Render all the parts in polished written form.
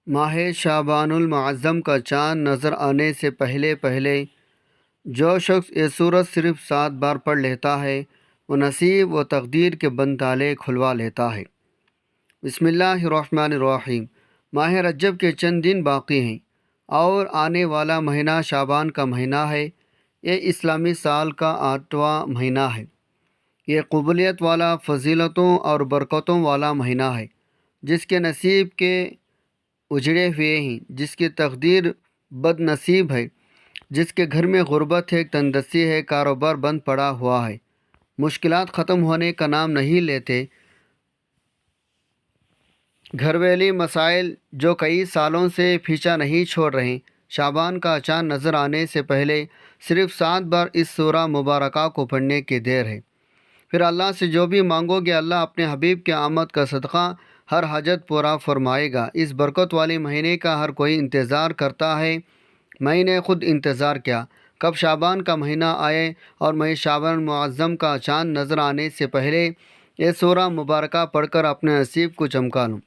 ماہ شعبان المعظم کا چاند نظر آنے سے پہلے پہلے جو شخص یہ سورت صرف 7 بار پڑھ لیتا ہے وہ نصیب و تقدیر کے بند تالے کھلوا لیتا ہے۔ بسم اللہ الرحمن الرحیم۔ ماہ رجب کے چند دن باقی ہیں اور آنے والا مہینہ شعبان کا مہینہ ہے۔ یہ اسلامی سال کا 8واں مہینہ ہے۔ یہ قبولیت والا، فضیلتوں اور برکتوں والا مہینہ ہے، جس کے نصیب کے اجڑے ہوئے ہیں، جس کی تقدیر بد نصیب ہے، جس کے گھر میں غربت ہے، تندرستی ہے، کاروبار بند پڑا ہوا ہے، مشکلات ختم ہونے کا نام نہیں لیتے، گھرویلی مسائل جو کئی سالوں سے پیچھا نہیں چھوڑ رہے۔ شعبان کا چاند نظر آنے سے پہلے صرف 7 بار اس سورہ مبارکہ کو پڑھنے کی دیر ہے۔ پھر اللہ سے جو بھی مانگو گے اللہ اپنے حبیب کے آمد کا صدقہ ہر حاجت پورا فرمائے گا۔ اس برکت والے مہینے کا ہر کوئی انتظار کرتا ہے۔ میں نے خود انتظار کیا کب شعبان کا مہینہ آئے اور میں شعبان معظم کا چاند نظر آنے سے پہلے یہ سورہ مبارکہ پڑھ کر اپنے نصیب کو چمکا لوں۔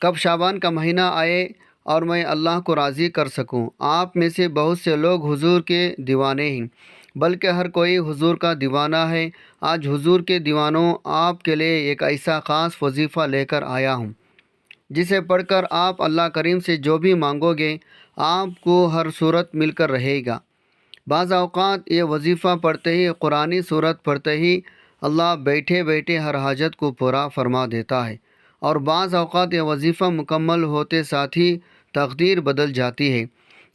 کب شعبان کا مہینہ آئے اور میں اللہ کو راضی کر سکوں۔ آپ میں سے بہت سے لوگ حضور کے دیوانے ہیں، بلکہ ہر کوئی حضور کا دیوانہ ہے۔ آج حضور کے دیوانوں آپ کے لیے ایک ایسا خاص وظیفہ لے کر آیا ہوں، جسے پڑھ کر آپ اللہ کریم سے جو بھی مانگو گے آپ کو ہر صورت مل کر رہے گا۔ بعض اوقات یہ وظیفہ پڑھتے ہی، قرآنی صورت پڑھتے ہی اللہ بیٹھے بیٹھے ہر حاجت کو پورا فرما دیتا ہے، اور بعض اوقات یہ وظیفہ مکمل ہوتے ساتھ ہی تقدیر بدل جاتی ہے۔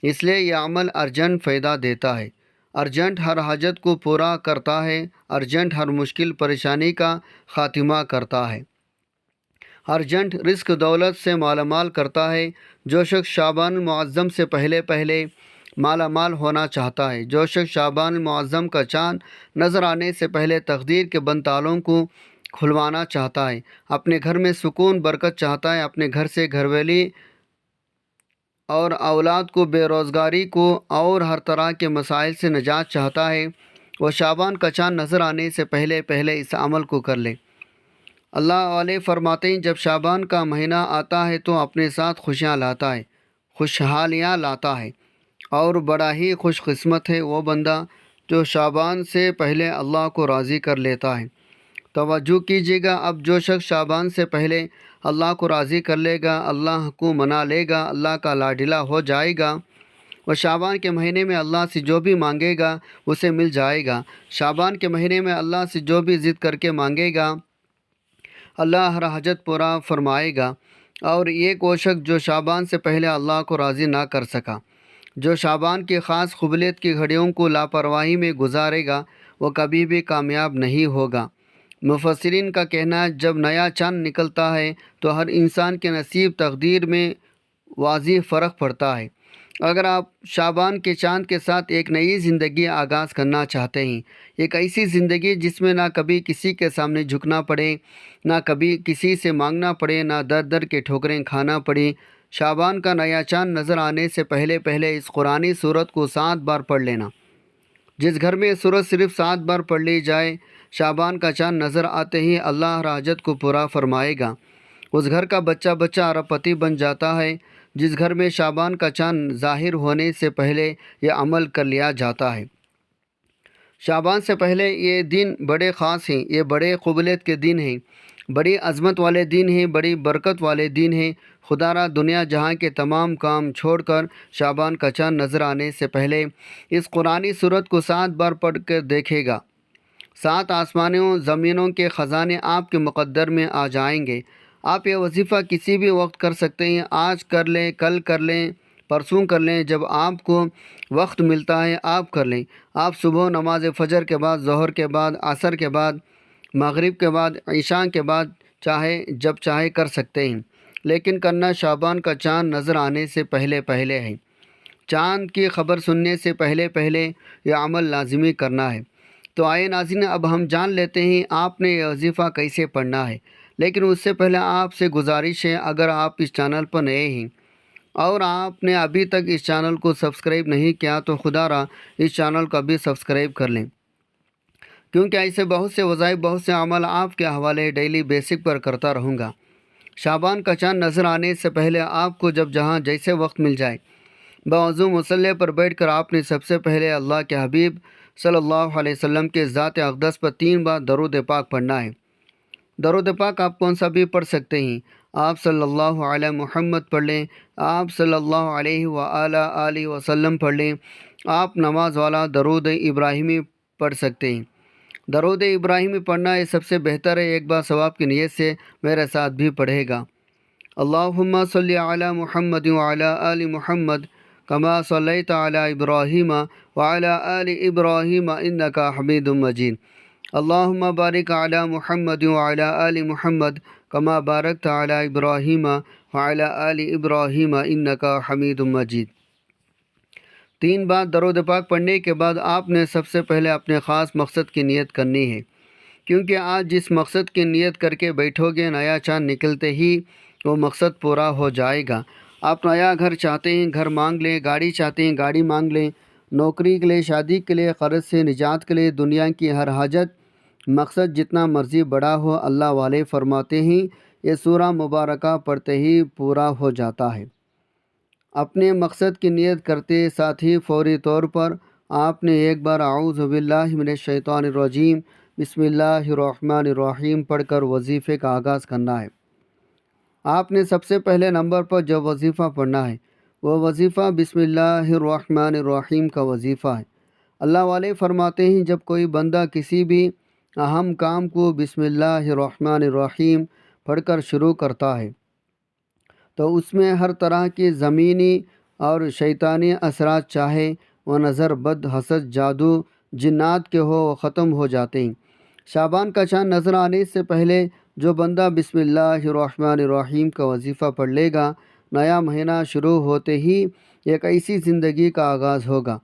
اس لیے یہ عمل ارجنٹ فائدہ دیتا ہے، ارجنٹ ہر حاجت کو پورا کرتا ہے، ارجنٹ ہر مشکل پریشانی کا خاتمہ کرتا ہے، ارجنٹ رزق دولت سے مالا مال کرتا ہے۔ جو شخص شعبان المعظم سے پہلے پہلے مالا مال ہونا چاہتا ہے، جو شخص شعبان المعظم کا چاند نظر آنے سے پہلے تقدیر کے بند تالوں کو کھلوانا چاہتا ہے، اپنے گھر میں سکون برکت چاہتا ہے، اپنے گھر سے گھرویلی اور اولاد کو، بے روزگاری کو اور ہر طرح کے مسائل سے نجات چاہتا ہے، وہ شعبان کا چاند نظر آنے سے پہلے پہلے اس عمل کو کر لے۔ اللہ والے فرماتے ہیں جب شعبان کا مہینہ آتا ہے تو اپنے ساتھ خوشیاں لاتا ہے، خوشحالیاں لاتا ہے، اور بڑا ہی خوش قسمت ہے وہ بندہ جو شعبان سے پہلے اللہ کو راضی کر لیتا ہے۔ توجہ کیجیے گا، اب جو شخص شعبان سے پہلے اللہ کو راضی کر لے گا، اللہ کو منا لے گا، اللہ کا لاڈلا ہو جائے گا، وہ شعبان کے مہینے میں اللہ سے جو بھی مانگے گا اسے مل جائے گا۔ شعبان کے مہینے میں اللہ سے جو بھی ضد کر کے مانگے گا اللہ ہر حاجت پورا فرمائے گا۔ اور ایک وہ شخص جو شعبان سے پہلے اللہ کو راضی نہ کر سکا، جو شعبان کی خاص قبولیت کی گھڑیوں کو لاپرواہی میں گزارے گا، وہ کبھی بھی کامیاب نہیں ہوگا۔ مفسرین کا کہنا ہے جب نیا چاند نکلتا ہے تو ہر انسان کے نصیب تقدیر میں واضح فرق پڑتا ہے۔ اگر آپ شعبان کے چاند کے ساتھ ایک نئی زندگی آغاز کرنا چاہتے ہیں، ایک ایسی زندگی جس میں نہ کبھی کسی کے سامنے جھکنا پڑے، نہ کبھی کسی سے مانگنا پڑے، نہ در در کے ٹھوکریں کھانا پڑے، شعبان کا نیا چاند نظر آنے سے پہلے پہلے اس قرآنی صورت کو 7 بار پڑھ لینا۔ جس گھر میں یہ صورت صرف 7 بار پڑھ لی جائے، شعبان کا چاند نظر آتے ہی اللہ ہر حاجت کو پورا فرمائے گا۔ اس گھر کا بچہ بچہ ارب پتی بن جاتا ہے۔ جس گھر میں شعبان کا چاند ظاہر ہونے سے پہلے یہ عمل کر لیا جاتا ہے۔ شعبان سے پہلے یہ دن بڑے خاص ہیں، یہ بڑے قبولیت کے دن ہیں، بڑی عظمت والے دن ہیں، بڑی برکت والے دن ہیں۔ خدا را دنیا جہاں کے تمام کام چھوڑ کر شعبان کا چاند نظر آنے سے پہلے اس قرآنی صورت کو 7 بار پڑھ کر دیکھے گا۔ 7 آسمانوں زمینوں کے خزانے آپ کے مقدر میں آ جائیں گے۔ آپ یہ وظیفہ کسی بھی وقت کر سکتے ہیں، آج کر لیں، کل کر لیں، پرسوں کر لیں، جب آپ کو وقت ملتا ہے آپ کر لیں۔ آپ صبح نماز فجر کے بعد، ظہر کے بعد، عصر کے بعد، مغرب کے بعد، عشاء کے بعد چاہے جب چاہے کر سکتے ہیں، لیکن کرنا شعبان کا چاند نظر آنے سے پہلے پہلے ہے۔ چاند کی خبر سننے سے پہلے پہلے یہ عمل لازمی کرنا ہے۔ تو آئے ناظرین، اب ہم جان لیتے ہیں آپ نے یہ وظیفہ کیسے پڑھنا ہے، لیکن اس سے پہلے آپ سے گزارش ہے اگر آپ اس چینل پر نئے ہیں اور آپ نے ابھی تک اس چینل کو سبسکرائب نہیں کیا تو خدا را اس چینل کو ابھی سبسکرائب کر لیں، کیونکہ ایسے بہت سے وظائف، بہت سے عمل آپ کے حوالے ڈیلی بیسک پر کرتا رہوں گا۔ شعبان کا چاند نظر آنے سے پہلے آپ کو جب جہاں جیسے وقت مل جائے باوضو مصلی پر بیٹھ کر آپ نے سب سے پہلے اللہ کے حبیب صلی اللہ علیہ وسلم کے ذات اقدس پر 3 بار درود پاک پڑھنا ہے۔ درود پاک آپ کون سا بھی پڑھ سکتے ہیں۔ آپ صلی اللہ علیہ محمد پڑھ لیں، آپ صلی اللہ علیہ آلہ وسلم پڑھ لیں، آپ نماز والا درود ابراہیمی پڑھ سکتے ہیں۔ درود ابراہیمی پڑھنا یہ سب سے بہتر ہے۔ ایک بار ثواب کی نیت سے میرے ساتھ بھی پڑھے گا۔ اللہم صلی علی محمد وعلی آل محمد کما صلیت علی ابراہیم وعلی آل ابراہیم انک حمید مجید۔ اللہم بارک علی محمد وعلی آل محمد کما بارکت علی ابراہیم وعلی آل ابراہیم انک حمید مجید۔ 3 بار درود پاک پڑھنے کے بعد آپ نے سب سے پہلے اپنے خاص مقصد کی نیت کرنی ہے، کیونکہ آج جس مقصد کی نیت کر کے بیٹھو گے نیا چاند نکلتے ہی وہ مقصد پورا ہو جائے گا۔ آپ نیا گھر چاہتے ہیں، گھر مانگ لیں، گاڑی چاہتے ہیں، گاڑی مانگ لیں، نوکری کے لیے، شادی کے لیے، قرض سے نجات کے لیے، دنیا کی ہر حاجت، مقصد جتنا مرضی بڑا ہو، اللہ والے فرماتے ہیں یہ سورہ مبارکہ پڑھتے ہی پورا ہو جاتا ہے۔ اپنے مقصد کی نیت کرتے ساتھ ہی فوری طور پر آپ نے ایک بار اعوذ باللہ من الشیطان الرجیم بسم اللہ الرحمن الرحیم پڑھ کر وظیفے کا آغاز کرنا ہے۔ آپ نے سب سے پہلے نمبر پر جو وظیفہ پڑھنا ہے وہ وظیفہ بسم اللہ الرحمن الرحیم کا وظیفہ ہے۔ اللہ والے فرماتے ہیں جب کوئی بندہ کسی بھی اہم کام کو بسم اللہ الرحمن الرحیم پڑھ کر شروع کرتا ہے تو اس میں ہر طرح کی زمینی اور شیطانی اثرات چاہے وہ نظر بد، حسد، جادو، جنات کے ہو وہ ختم ہو جاتے ہیں۔ شعبان کا چاند نظر آنے سے پہلے جو بندہ بسم اللہ الرحمن الرحیم کا وظیفہ پڑھ لے گا، نیا مہینہ شروع ہوتے ہی ایک ایسی زندگی کا آغاز ہوگا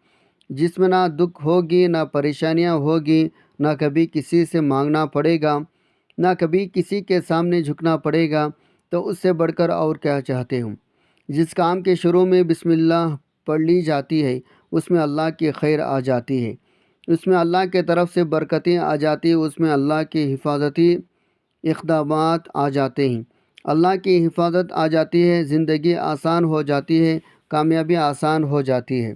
جس میں نہ دکھ ہوگی، نہ پریشانیاں ہوگی، نہ کبھی کسی سے مانگنا پڑے گا، نہ کبھی کسی کے سامنے جھکنا پڑے گا۔ تو اس سے بڑھ کر اور کیا چاہتے ہوں؟ جس کام کے شروع میں بسم اللہ پڑھ لی جاتی ہے اس میں اللہ کی خیر آ جاتی ہے، اس میں اللہ کے طرف سے برکتیں آ جاتی ہیں، اس میں اللہ کی حفاظتی اقدامات آ جاتے ہیں، اللہ کی حفاظت آ جاتی ہے، زندگی آسان ہو جاتی ہے، کامیابی آسان ہو جاتی ہے۔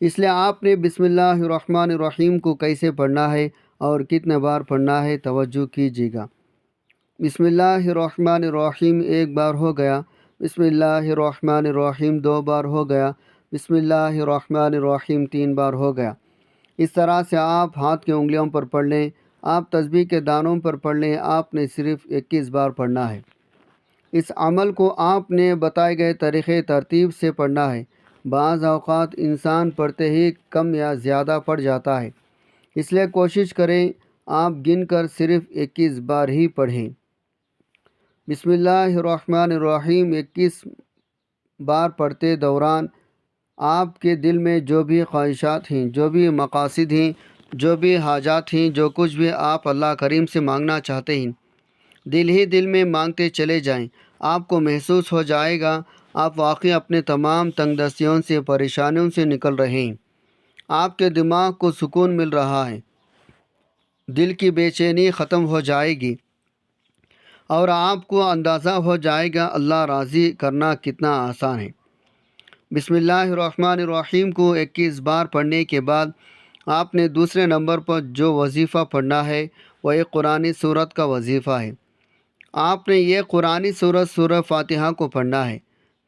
اس لیے آپ نے بسم اللہ الرحمن الرحیم کو کیسے پڑھنا ہے اور کتنے بار پڑھنا ہے توجہ کیجیے گا۔ بسم اللہ الرحمن الرحیم 1 بار ہو گیا، بسم اللہ الرحمن الرحیم 2 بار ہو گیا، بسم اللہ الرحمن الرحیم 3 بار ہو گیا۔ اس طرح سے آپ ہاتھ کی انگلیوں پر پڑھ لیں، آپ تسبیح کے دانوں پر پڑھ لیں، آپ نے صرف 21 بار پڑھنا ہے۔ اس عمل کو آپ نے بتائے گئے طریقے ترتیب سے پڑھنا ہے۔ بعض اوقات انسان پڑھتے ہی کم یا زیادہ پڑھ جاتا ہے، اس لیے کوشش کریں آپ گن کر صرف 21 بار ہی پڑھیں۔ بسم اللہ الرحمن الرحیم 21 بار پڑھتے دوران آپ کے دل میں جو بھی خواہشات ہیں، جو بھی مقاصد ہیں، جو بھی حاجات ہیں، جو کچھ بھی آپ اللہ کریم سے مانگنا چاہتے ہیں، دل ہی دل میں مانگتے چلے جائیں۔ آپ کو محسوس ہو جائے گا آپ واقعی اپنے تمام تنگ دستیوں سے، پریشانیوں سے نکل رہے ہیں، آپ کے دماغ کو سکون مل رہا ہے، دل کی بے چینی ختم ہو جائے گی اور آپ کو اندازہ ہو جائے گا اللہ راضی کرنا کتنا آسان ہے۔ بسم اللہ الرحمن الرحیم کو 21 بار پڑھنے کے بعد آپ نے دوسرے نمبر پر جو وظیفہ پڑھنا ہے وہ ایک قرآنی سورت کا وظیفہ ہے۔ آپ نے یہ قرآنی سورت سورہ فاتحہ کو پڑھنا ہے،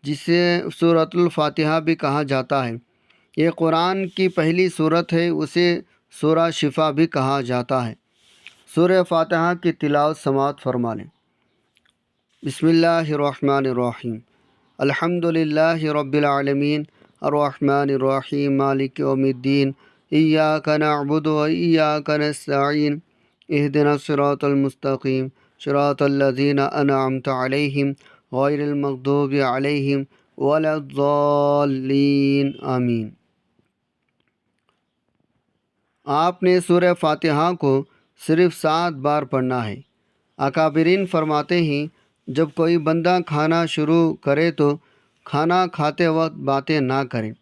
جسے سورۃ الفاتحہ بھی کہا جاتا ہے۔ یہ قرآن کی پہلی سورت ہے، اسے سورہ شفا بھی کہا جاتا ہے۔ سورہ فاتحہ کی تلاوت سماعت فرما لیں۔ بسم اللہ الرحمن الرحیم الحمد للہ رب العالمین الرحمن الرحیم مالک یوم الدین ایاک نعبد و ایاک نستعین اہدنا الصراط المستقیم صراط الذین انعمت علیہم غیر المغضوب علیہم ولا الضالین آمین۔ آپ نے سورہ فاتحہ کو صرف 7 بار پڑھنا ہے۔ اکابرین فرماتے ہیں جب کوئی بندہ کھانا شروع کرے تو کھانا کھاتے وقت باتیں نہ کریں،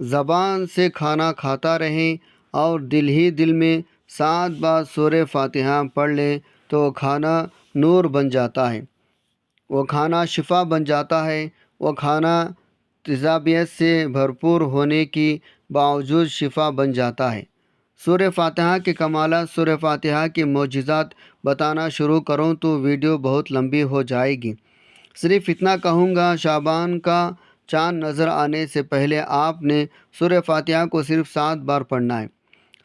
زبان سے کھانا کھاتا رہیں اور دل ہی دل میں 7 بار سورہ فاتحہ پڑھ لے تو کھانا نور بن جاتا ہے۔ وہ کھانا شفا بن جاتا ہے۔ وہ کھانا تیزابیت سے بھرپور ہونے کی باوجود شفا بن جاتا ہے۔ سورہ فاتحہ کے کمالات، سورہ فاتحہ کے معجزات بتانا شروع کروں تو ویڈیو بہت لمبی ہو جائے گی۔ صرف اتنا کہوں گا، شعبان کا چاند نظر آنے سے پہلے آپ نے سورہ فاتحہ کو صرف 7 بار پڑھنا ہے۔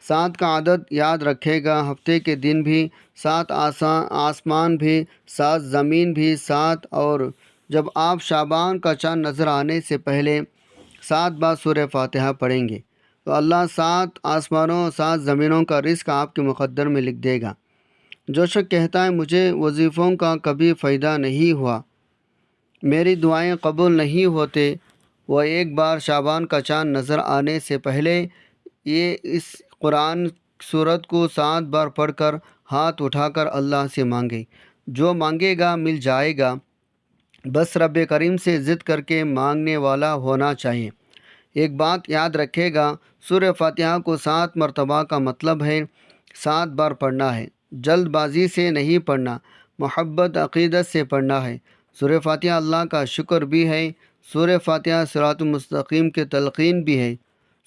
7 کا عدد یاد رکھے گا۔ ہفتے کے دن بھی 7، آسمان بھی 7، زمین بھی 7، اور جب آپ شعبان کا چاند نظر آنے سے پہلے 7 بار سورہ فاتحہ پڑھیں گے تو اللہ 7 آسمانوں 7 زمینوں کا رزق آپ کے مقدر میں لکھ دے گا۔ جو شخص کہتا ہے مجھے وظیفوں کا کبھی فائدہ نہیں ہوا، میری دعائیں قبول نہیں ہوتے، وہ ایک بار شعبان کا چاند نظر آنے سے پہلے اس قرآن سورت کو 7 بار پڑھ کر ہاتھ اٹھا کر اللہ سے مانگے۔ جو مانگے گا مل جائے گا، بس رب کریم سے ضد کر کے مانگنے والا ہونا چاہیے۔ ایک بات یاد رکھے گا، سورہ فاتحہ کو 7 مرتبہ کا مطلب ہے 7 بار پڑھنا ہے۔ جلد بازی سے نہیں پڑھنا، محبت عقیدت سے پڑھنا ہے۔ سورہ فاتحہ اللہ کا شکر بھی ہے۔ سورہ فاتحہ صراط المستقیم کے تلقین بھی ہے۔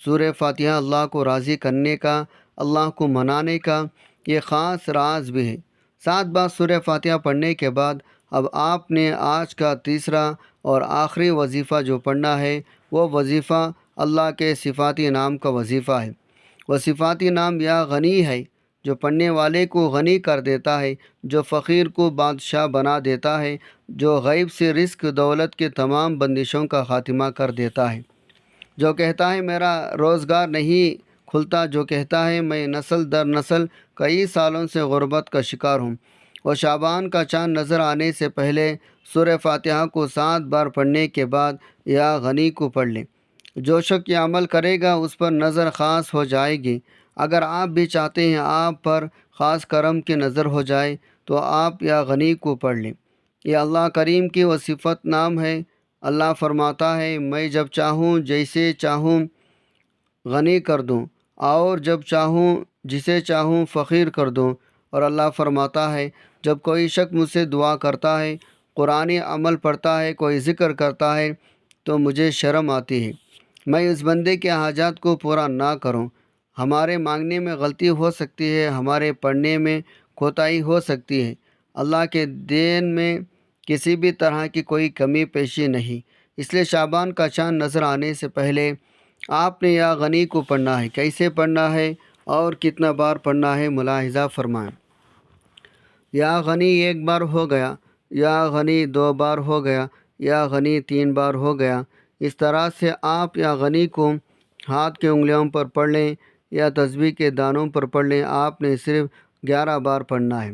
سورہ فاتحہ اللہ کو راضی کرنے کا، اللہ کو منانے کا یہ خاص راز بھی ہے۔ 7 بار سورہ فاتحہ پڑھنے کے بعد اب آپ نے آج کا تیسرا اور آخری وظیفہ جو پڑھنا ہے، وہ وظیفہ اللہ کے صفاتی نام کا وظیفہ ہے۔ وہ صفاتی نام یا غنی ہے، جو پڑھنے والے کو غنی کر دیتا ہے، جو فقیر کو بادشاہ بنا دیتا ہے، جو غیب سے رزق دولت کے تمام بندشوں کا خاتمہ کر دیتا ہے۔ جو کہتا ہے میرا روزگار نہیں کھلتا، جو کہتا ہے میں نسل در نسل کئی سالوں سے غربت کا شکار ہوں، وہ شعبان کا چاند نظر آنے سے پہلے سورہ فاتحہ کو 7 بار پڑھنے کے بعد یا غنی کو پڑھ لیں۔ جو شخص یہ عمل کرے گا اس پر نظر خاص ہو جائے گی۔ اگر آپ بھی چاہتے ہیں آپ پر خاص کرم کی نظر ہو جائے تو آپ یا غنی کو پڑھ لیں۔ یہ اللہ کریم کی وہ صفت نام ہے۔ اللہ فرماتا ہے میں جب چاہوں جیسے چاہوں غنی کر دوں، اور جب چاہوں جسے چاہوں فقیر کر دوں۔ اور اللہ فرماتا ہے جب کوئی شخص مجھ سے دعا کرتا ہے، قرآنی عمل پڑھتا ہے، کوئی ذکر کرتا ہے تو مجھے شرم آتی ہے میں اس بندے کے حاجات کو پورا نہ کروں۔ ہمارے مانگنے میں غلطی ہو سکتی ہے، ہمارے پڑھنے میں کوتاہی ہو سکتی ہے، اللہ کے دین میں کسی بھی طرح کی کوئی کمی پیشی نہیں۔ اس لیے شعبان کا چاند نظر آنے سے پہلے آپ نے یا غنی کو پڑھنا ہے۔ کیسے پڑھنا ہے اور کتنا بار پڑھنا ہے ملاحظہ فرمائیں۔ یا غنی 1 بار ہو گیا، یا غنی 2 بار ہو گیا، یا غنی 3 بار ہو گیا۔ اس طرح سے آپ یا غنی کو ہاتھ کی انگلیوں پر پڑھ لیں یا تسبیح کے دانوں پر پڑھ لیں۔ آپ نے صرف 11 بار پڑھنا ہے۔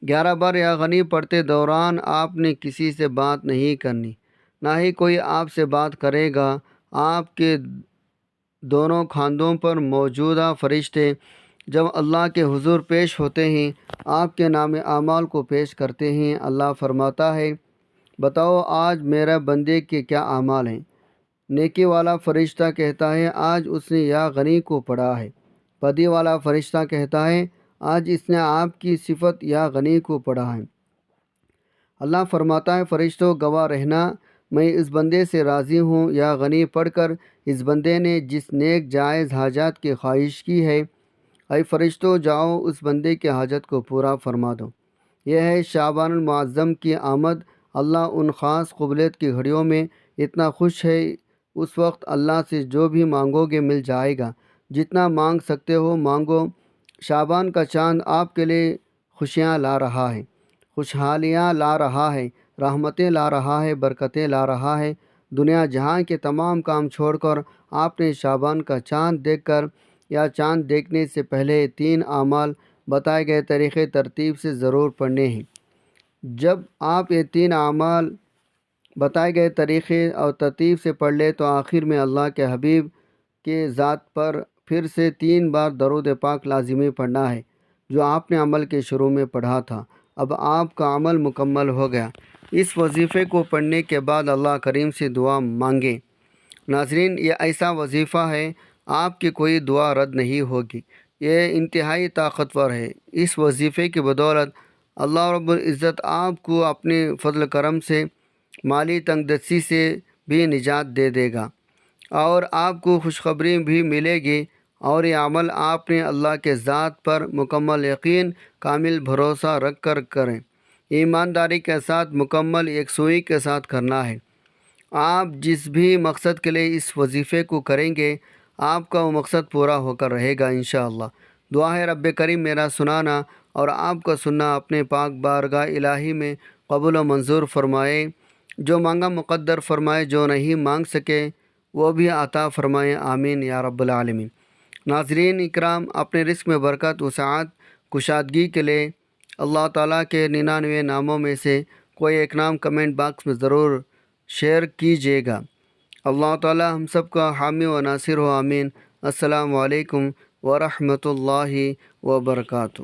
11 بار یا غنی پڑھتے دوران آپ نے کسی سے بات نہیں کرنی، نہ ہی کوئی آپ سے بات کرے گا۔ آپ کے دونوں کاندھوں پر موجودہ فرشتے جب اللہ کے حضور پیش ہوتے ہیں، آپ کے نام اعمال کو پیش کرتے ہیں۔ اللہ فرماتا ہے بتاؤ آج میرے بندے کے کیا اعمال ہیں۔ نیکی والا فرشتہ کہتا ہے آج اس نے یا غنی کو پڑھا ہے۔ بدی والا فرشتہ کہتا ہے آج اس نے آپ کی صفت یا غنی کو پڑھا ہے۔ اللہ فرماتا ہے فرشتوں گواہ رہنا، میں اس بندے سے راضی ہوں۔ یا غنی پڑھ کر اس بندے نے جس نیک جائز حاجات کی خواہش کی ہے، اے فرشتوں جاؤ اس بندے کے حاجت کو پورا فرما دو۔ یہ ہے شعبان المعظم کی آمد۔ اللہ ان خاص قبولیت کی گھڑیوں میں اتنا خوش ہے، اس وقت اللہ سے جو بھی مانگو گے مل جائے گا۔ جتنا مانگ سکتے ہو مانگو۔ شعبان کا چاند آپ کے لیے خوشیاں لا رہا ہے، خوشحالیاں لا رہا ہے، رحمتیں لا رہا ہے، برکتیں لا رہا ہے۔ دنیا جہاں کے تمام کام چھوڑ کر آپ نے شعبان کا چاند دیکھ کر یا چاند دیکھنے سے پہلے 3 اعمال بتائے گئے طریقے ترتیب سے ضرور پڑھنے ہیں۔ جب آپ یہ 3 اعمال بتائے گئے طریقے اور ترتیب سے پڑھ لے تو آخر میں اللہ کے حبیب کے ذات پر پھر سے 3 بار درود پاک لازمی پڑھنا ہے، جو آپ نے عمل کے شروع میں پڑھا تھا۔ اب آپ کا عمل مکمل ہو گیا۔ اس وظیفے کو پڑھنے کے بعد اللہ کریم سے دعا مانگیں۔ ناظرین، یہ ایسا وظیفہ ہے آپ کی کوئی دعا رد نہیں ہوگی۔ یہ انتہائی طاقتور ہے۔ اس وظیفے کی بدولت اللہ رب العزت آپ کو اپنے فضل کرم سے مالی تنگ دستی سے بھی نجات دے دے گا، اور آپ کو خوشخبری بھی ملے گی، اور یہ عمل آپ نے اللہ کے ذات پر مکمل یقین، کامل بھروسہ رکھ کر کریں، ایمانداری کے ساتھ، مکمل یکسوئی کے ساتھ کرنا ہے۔ آپ جس بھی مقصد کے لیے اس وظیفے کو کریں گے، آپ کا وہ مقصد پورا ہو کر رہے گا انشاءاللہ۔ دعا ہے رب کریم میرا سنانا اور آپ کا سننا اپنے پاک بارگاہ الہی میں قبول و منظور فرمائے، جو مانگا مقدر فرمائے، جو نہیں مانگ سکے وہ بھی عطا فرمائے، آمین یا رب العالمین۔ ناظرین اکرام، اپنے رزق میں برکت، وسعت، کشادگی کے لیے اللہ تعالیٰ کے 99 ناموں میں سے کوئی ایک نام کمنٹ باکس میں ضرور شیئر کیجیے گا۔ اللہ تعالیٰ ہم سب کا حامی و ناصر ہو، آمین۔ السلام علیکم ورحمۃ اللہ وبرکاتہ۔